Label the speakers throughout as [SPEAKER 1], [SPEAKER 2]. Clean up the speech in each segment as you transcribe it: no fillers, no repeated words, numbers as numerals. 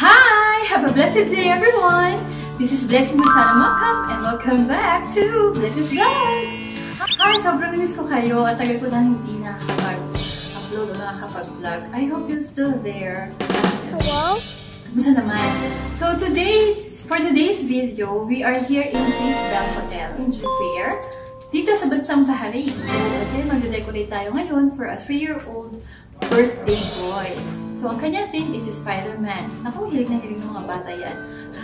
[SPEAKER 1] Hi! Have a blessed day, everyone! This is Blessy Macam and welcome back to Blessy's Vlog! Hi! Sobrang namiss ko kayo at tagal ko na hindi nakakapag-upload o nakakapag-vlog. I hope you're still there.
[SPEAKER 2] Hello?
[SPEAKER 1] Kamusta naman? So today, for today's video, we are here in Swiss Bell Hotel in Jufair. Dito sa Bansang Bahrain. Okay, magde-decorate tayo ngayon for a 3-year-old birthday boy. So, ang kanyang theme is Spiderman. Naku, hilig na hilig ng mga bata yan.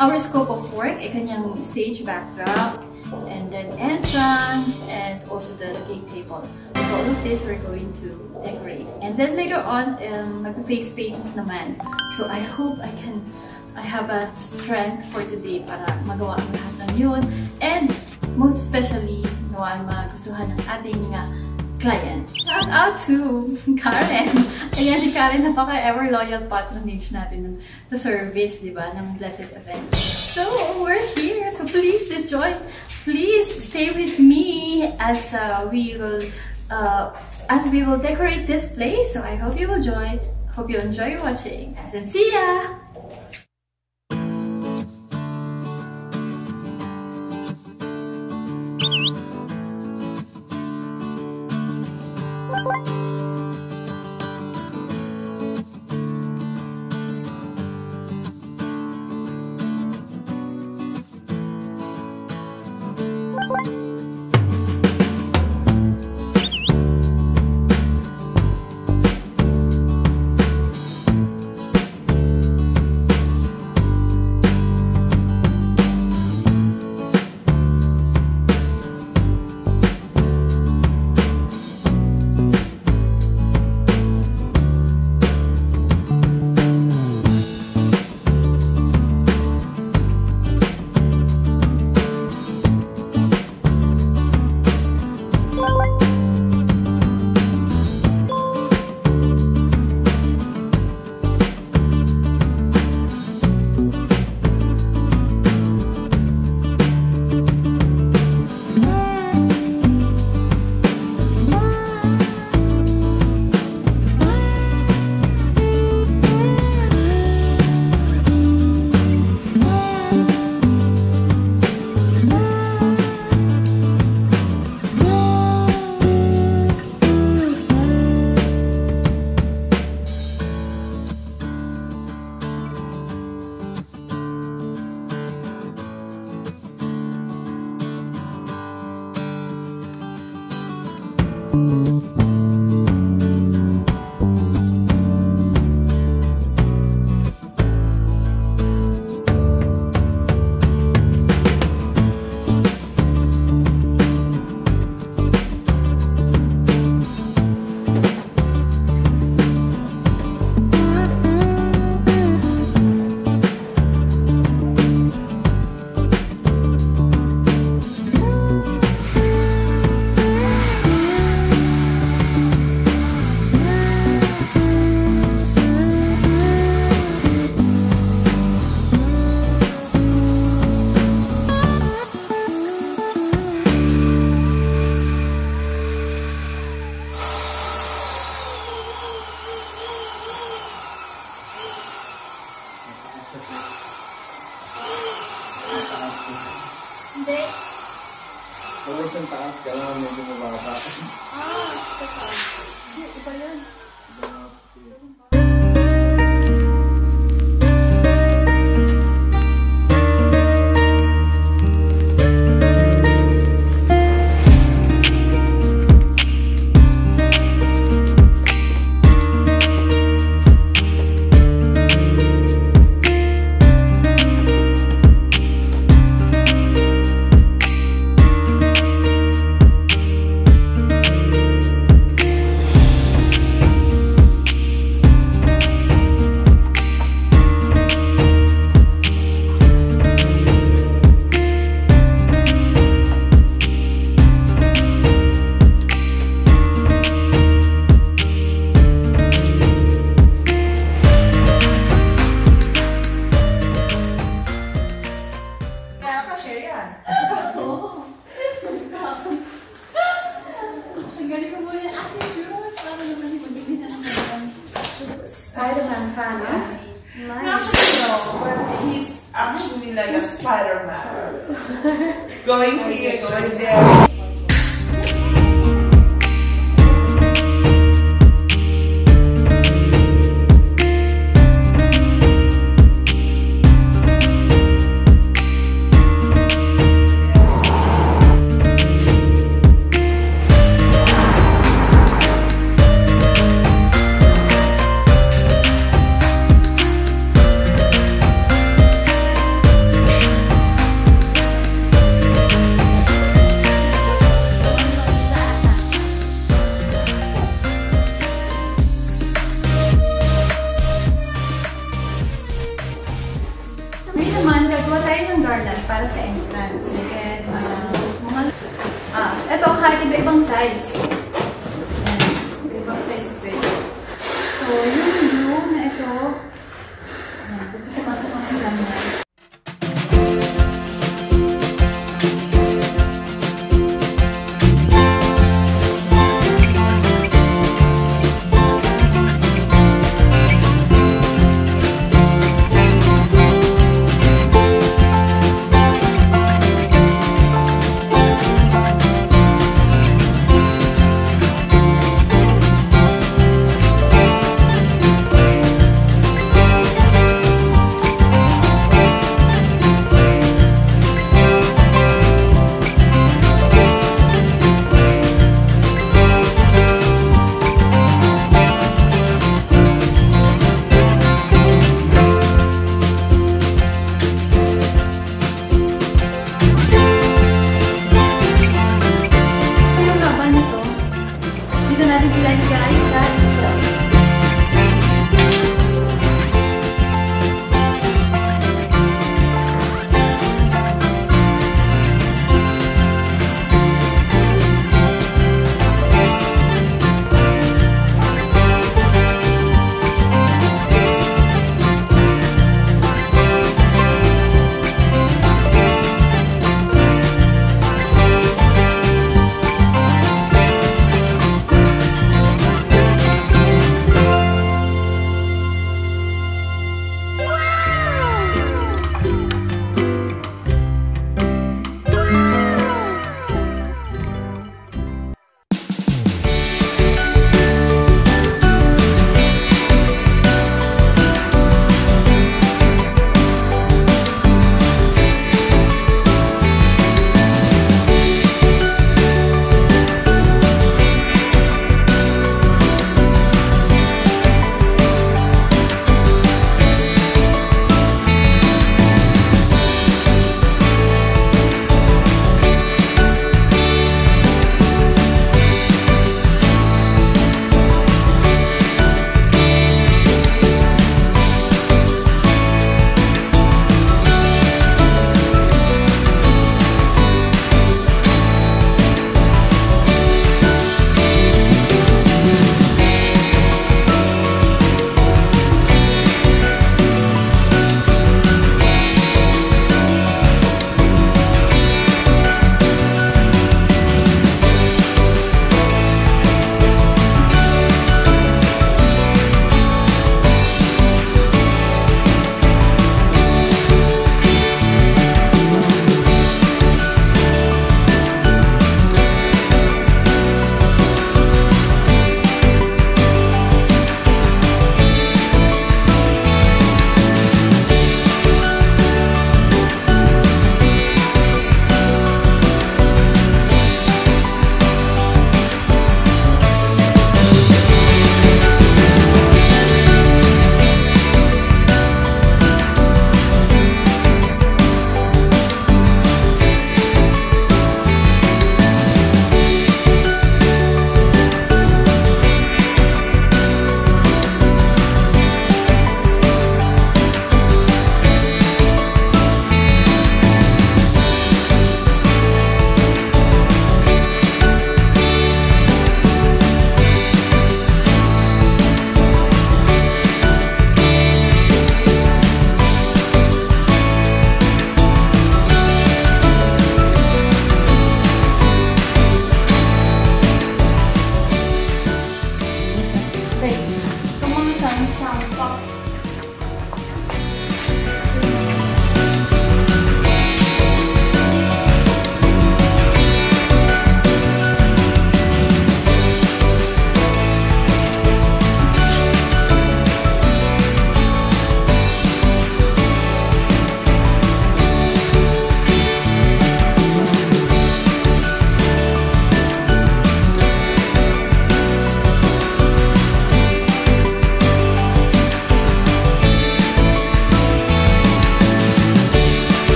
[SPEAKER 1] Our scope of work ay kanyang stage backdrop, and then entrance, and also the cake table. So, all of this we're going to decorate. And then later on, mag-face paint naman. So, I hope I have a strength for today para magawa ang lahat ng yun. And most especially, nawaan magustuhan ng ating client. Shout out to Karen! Ayan, si Karen, napaka-ever loyal patronage natin sa service, di ba, ng Blessed event. So, we're here. So, please join. Please stay with me as we will decorate this place. So, I hope you will join. Hope you enjoy watching. And see ya! Hindi.
[SPEAKER 3] Kung isang taas, kailangan medyo mababa.
[SPEAKER 1] Teka. Hindi, iba yan.
[SPEAKER 2] actually like a Spiderman. Going here, going there.
[SPEAKER 1] Gagawa tayo ng garland para sa entrance. And, ito, kahit iba-ibang size. Iba-ibang size pwede. So, yung blue na ito, pagsasapasok ang lang na.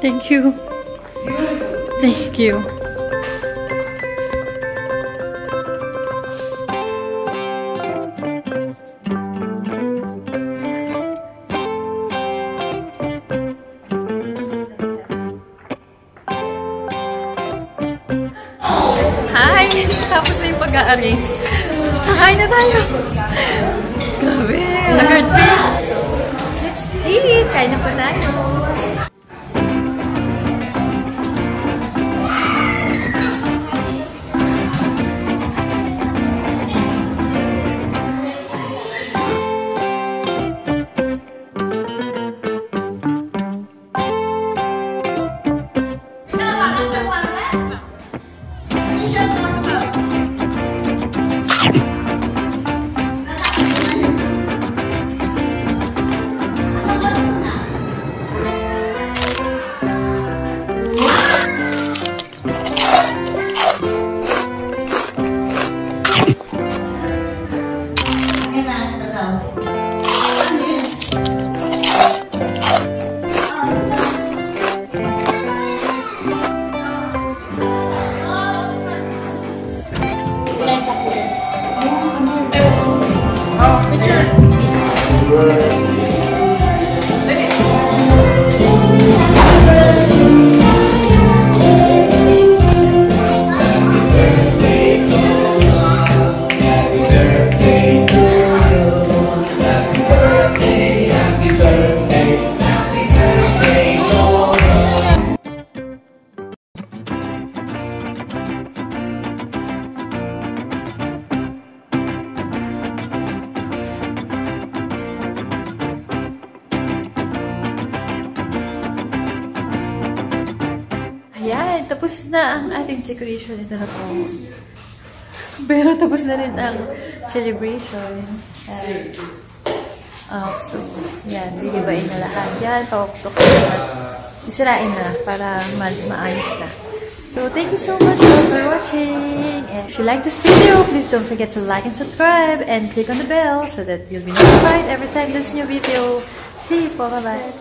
[SPEAKER 1] Thank you. Thank you. Hi! Tapos na yung pag-a-arrange. Kakain na tayo! Grabe! Haggard face! So, let's eat! Kain na po tayo! Ayan, tapos na ang ating decoration. Ito na po. Pero tapos na rin ang celebration. So, yan. Bigibain na lahat. Yan, pawaptok na. Sisirain na para maayos na. So, thank you so much for watching. And if you like this video, please don't forget to like and subscribe and click on the bell so that you'll be notified every time there's a new video. See you po. Bye-bye.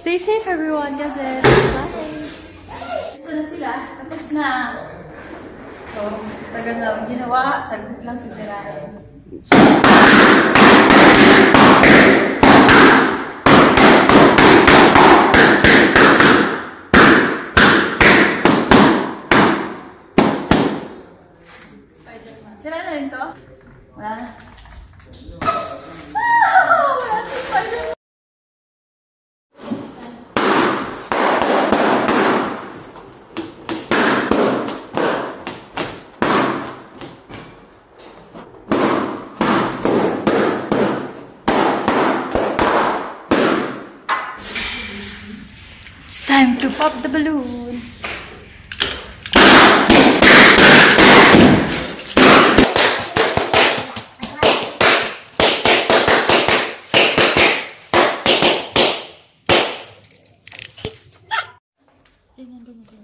[SPEAKER 1] Stay safe, everyone. God bless. Bye. Ito na sila. Tapos na. So, tagal na ginawa. Saglit lang sisirain. Sira na rin to? Wala na. Wala si Spiderman! It's time to pop the balloon! Ganyan.